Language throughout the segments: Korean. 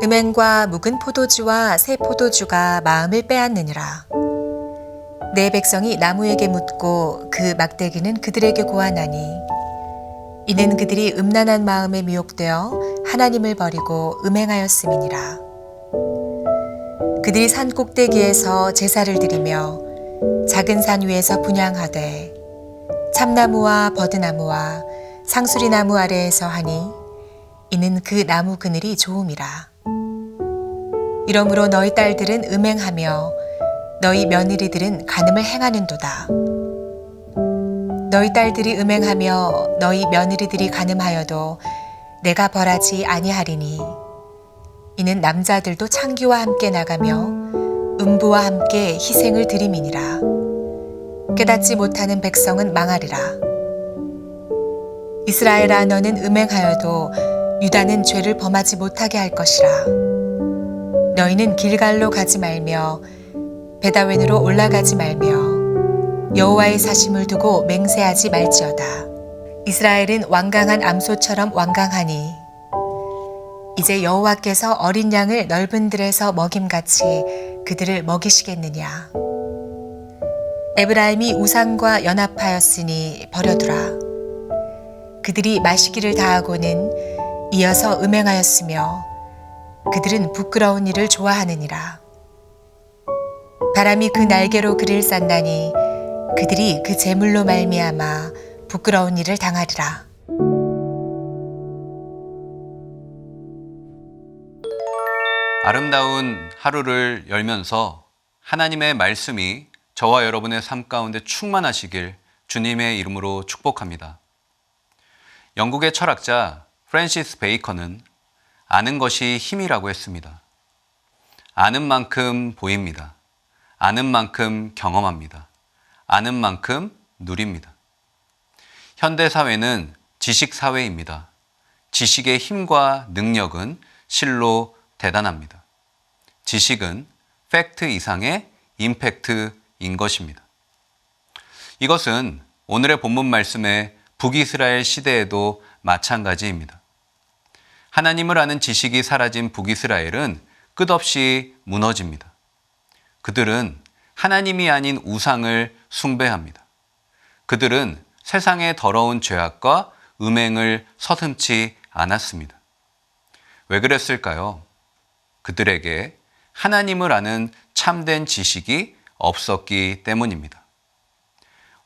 음행과 묵은 포도주와 새 포도주가 마음을 빼앗느니라. 내 백성이 나무에게 묻고 그 막대기는 그들에게 고하나니 이는 그들이 음란한 마음에 미혹되어 하나님을 버리고 음행하였음이니라. 그들이 산 꼭대기에서 제사를 드리며 작은 산 위에서 분향하되 참나무와 버드나무와 상수리나무 아래에서 하니 이는 그 나무 그늘이 좋음이라. 이러므로 너희 딸들은 음행하며 너희 며느리들은 간음을 행하는도다. 너희 딸들이 음행하며 너희 며느리들이 간음하여도 내가 벌하지 아니하리니 이는 남자들도 창기와 함께 나가며 음부와 함께 희생을 드림이니라. 깨닫지 못하는 백성은 망하리라. 이스라엘아, 너는 음행하여도 유다는 죄를 범하지 못하게 할 것이라. 너희는 길갈로 가지 말며 베다웬으로 올라가지 말며 여호와의 사심을 두고 맹세하지 말지어다. 이스라엘은 완강한 암소처럼 완강하니 이제 여호와께서 어린 양을 넓은 들에서 먹임같이 그들을 먹이시겠느냐. 에브라임이 우상과 연합하였으니 버려두라. 그들이 마시기를 다하고는 이어서 음행하였으며 그들은 부끄러운 일을 좋아하느니라. 바람이 그 날개로 그를 싼다니 그들이 그 재물로 말미암아 부끄러운 일을 당하리라. 아름다운 하루를 열면서 하나님의 말씀이 저와 여러분의 삶 가운데 충만하시길 주님의 이름으로 축복합니다. 영국의 철학자 프랜시스 베이컨은 아는 것이 힘이라고 했습니다. 아는 만큼 보입니다. 아는 만큼 경험합니다. 아는 만큼 누립니다. 현대사회는 지식사회입니다. 지식의 힘과 능력은 실로 대단합니다. 지식은 팩트 이상의 임팩트인 것입니다. 이것은 오늘의 본문 말씀의 북이스라엘 시대에도 마찬가지입니다. 하나님을 아는 지식이 사라진 북이스라엘은 끝없이 무너집니다. 그들은 하나님이 아닌 우상을 숭배합니다. 그들은 세상의 더러운 죄악과 음행을 서슴지 않았습니다. 왜 그랬을까요? 그들에게 하나님을 아는 참된 지식이 없었기 때문입니다.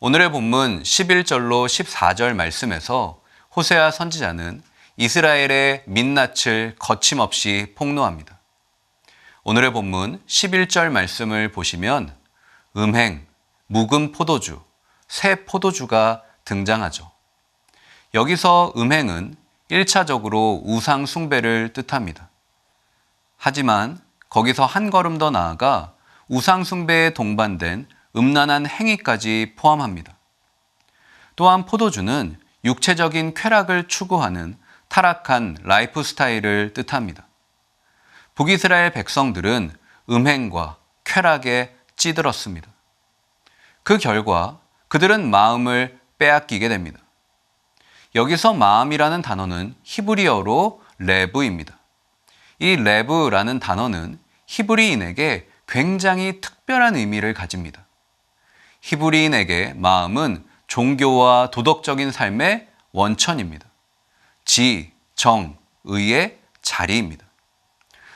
오늘의 본문 11절로 14절 말씀에서 호세아 선지자는 이스라엘의 민낯을 거침없이 폭로합니다. 오늘의 본문 11절 말씀을 보시면 음행, 묵은 포도주, 새 포도주가 등장하죠. 여기서 음행은 1차적으로 우상 숭배를 뜻합니다. 하지만 거기서 한 걸음 더 나아가 우상 숭배에 동반된 음란한 행위까지 포함합니다. 또한 포도주는 육체적인 쾌락을 추구하는 타락한 라이프 스타일을 뜻합니다. 북이스라엘 백성들은 음행과 쾌락에 찌들었습니다. 그 결과 그들은 마음을 빼앗기게 됩니다. 여기서 마음이라는 단어는 히브리어로 레브입니다. 이 레브라는 단어는 히브리인에게 굉장히 특별한 의미를 가집니다. 히브리인에게 마음은 종교와 도덕적인 삶의 원천입니다. 지, 정, 의의 자리입니다.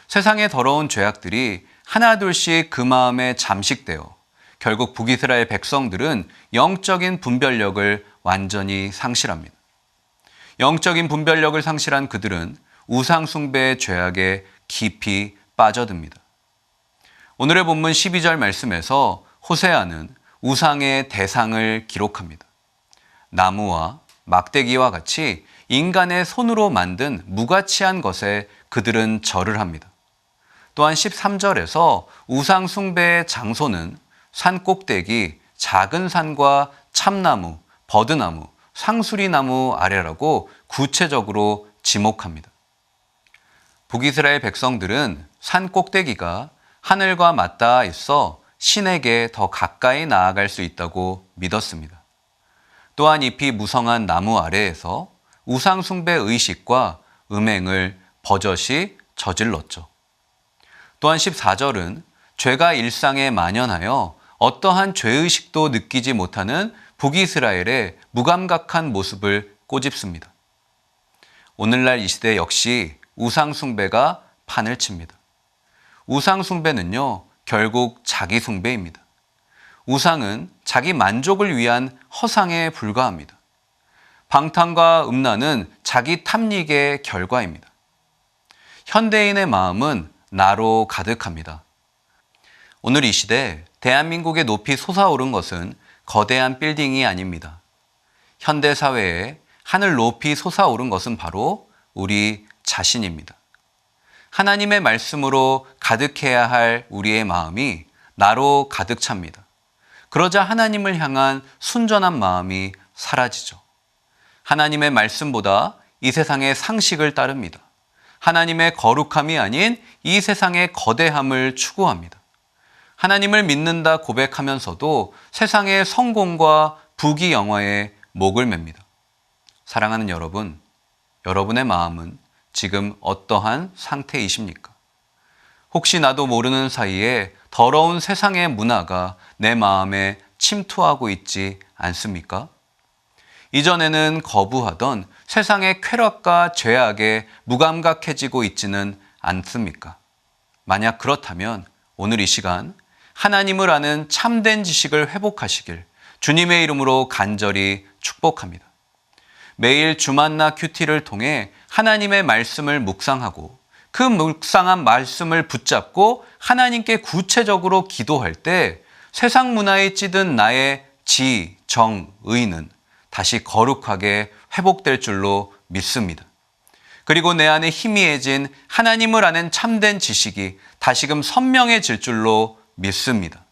세상의 더러운 죄악들이 하나둘씩 그 마음에 잠식되어 결국 북이스라엘 백성들은 영적인 분별력을 완전히 상실합니다. 영적인 분별력을 상실한 그들은 우상 숭배의 죄악에 깊이 빠져듭니다. 오늘의 본문 12절 말씀에서 호세아는 우상의 대상을 기록합니다. 나무와 막대기와 같이 인간의 손으로 만든 무가치한 것에 그들은 절을 합니다. 또한 13절에서 우상 숭배의 장소는 산 꼭대기, 작은 산과 참나무, 버드나무, 상수리나무 아래라고 구체적으로 지목합니다. 북이스라엘 백성들은 산 꼭대기가 하늘과 맞닿아 있어 신에게 더 가까이 나아갈 수 있다고 믿었습니다. 또한 잎이 무성한 나무 아래에서 우상 숭배 의식과 음행을 버젓이 저질렀죠. 또한 14절은 죄가 일상에 만연하여 어떠한 죄의식도 느끼지 못하는 북이스라엘의 무감각한 모습을 꼬집습니다. 오늘날 이 시대 역시 우상숭배가 판을 칩니다. 우상숭배는요, 결국 자기숭배입니다. 우상은 자기 만족을 위한 허상에 불과합니다. 방탕과 음란은 자기 탐닉의 결과입니다. 현대인의 마음은 나로 가득합니다. 오늘 이 시대 대한민국에 높이 솟아오른 것은 거대한 빌딩이 아닙니다. 현대 사회에 하늘 높이 솟아오른 것은 바로 우리 자신입니다. 하나님의 말씀으로 가득해야 할 우리의 마음이 나로 가득 찹니다. 그러자 하나님을 향한 순전한 마음이 사라지죠. 하나님의 말씀보다 이 세상의 상식을 따릅니다. 하나님의 거룩함이 아닌 이 세상의 거대함을 추구합니다. 하나님을 믿는다 고백하면서도 세상의 성공과 부귀영화에 목을 맵니다. 사랑하는 여러분, 여러분의 마음은 지금 어떠한 상태이십니까? 혹시 나도 모르는 사이에 더러운 세상의 문화가 내 마음에 침투하고 있지 않습니까? 이전에는 거부하던 세상의 쾌락과 죄악에 무감각해지고 있지는 않습니까? 만약 그렇다면 오늘 이 시간 하나님을 아는 참된 지식을 회복하시길 주님의 이름으로 간절히 축복합니다. 매일 주만나 큐티를 통해 하나님의 말씀을 묵상하고 그 묵상한 말씀을 붙잡고 하나님께 구체적으로 기도할 때 세상 문화에 찌든 나의 지, 정, 의는 다시 거룩하게 회복될 줄로 믿습니다. 그리고 내 안에 희미해진 하나님을 아는 참된 지식이 다시금 선명해질 줄로 믿습니다.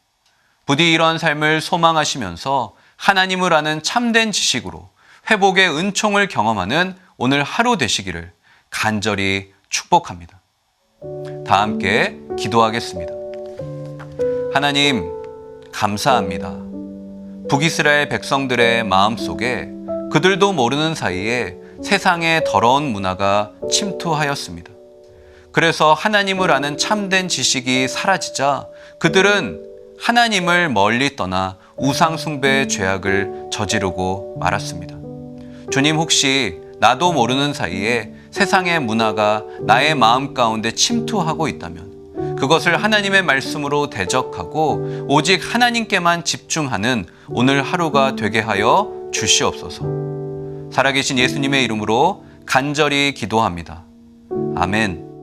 부디 이런 삶을 소망하시면서 하나님을 아는 참된 지식으로 회복의 은총을 경험하는 오늘 하루 되시기를 간절히 축복합니다. 다 함께 기도하겠습니다. 하나님, 감사합니다. 북이스라엘 백성들의 마음속에 그들도 모르는 사이에 세상의 더러운 문화가 침투하였습니다. 그래서 하나님을 아는 참된 지식이 사라지자 그들은 하나님을 멀리 떠나 우상숭배의 죄악을 저지르고 말았습니다. 주님, 혹시 나도 모르는 사이에 세상의 문화가 나의 마음 가운데 침투하고 있다면 그것을 하나님의 말씀으로 대적하고 오직 하나님께만 집중하는 오늘 하루가 되게 하여 주시옵소서. 살아계신 예수님의 이름으로 간절히 기도합니다. 아멘.